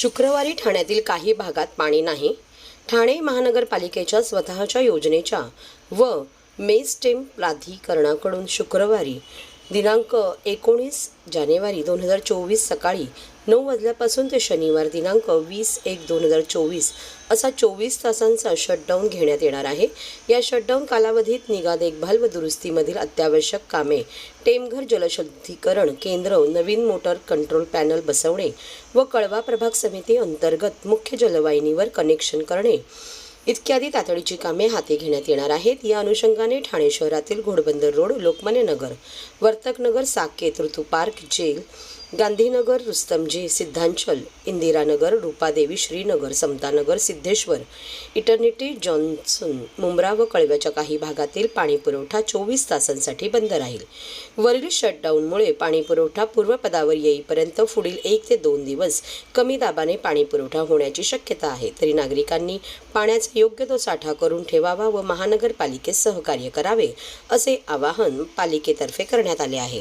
शुक्रवारी ठाण्यातील काही भागात पाणी नाही. ठाणे महानगरपालिकेच्या स्वतःच्या योजनेच्या व मेस्टेम प्राधिकरणाकडून शुक्रवारी दिनांक 19 जानेवारी 2024 सकाळी 9 वाजल्यापासून ते शनिवार दिनांक 20/1/2024 असा 24 तासांचा शटडाऊन घेण्यात येणार आहे. या शटडाऊन कालावधीत निगा देखभाल व दुरुस्तीमधील अत्यावश्यक कामे, टेमघर जलशुद्धीकरण केंद्र, नवीन मोटर कंट्रोल पॅनल बसवणे व कळवा प्रभाग समिती अंतर्गत मुख्य जलवाहिनीवर कनेक्शन करणे इत्यादी तातडीची कामे हाती घेण्यात येणार आहेत. या अनुषंगाने ठाणे शहरातील Ghodbunder road, Lokmanya Nagar, Vartaknagar, Saket, Ritu park, jail, Gandhinagar, Rustomjee, Siddhachal, Indiranagar, Roopadevi, Shrinagar, Samtanagar, Siddheshwar, Eternity, Johnson, Mumbra व कळव्याच्या काही भागातील पाणी पुरवठा 24 तासांसाठी बंद राहील. वरील शटडाऊनमुळे पाणी पुरवठा पूर्वपदावर येईपर्यंत पुढील 1 ते 2 दिवस कमी दाबाने पाणी पुरवठा होण्याची शक्यता आहे. तरी नागरिकांनी पाण्याचा योग्य तो साठा करून ठेवावा व महानगरपालिकेस सहकार्य करावे असे आवाहन पालिकेतर्फे करण्यात आले आहे.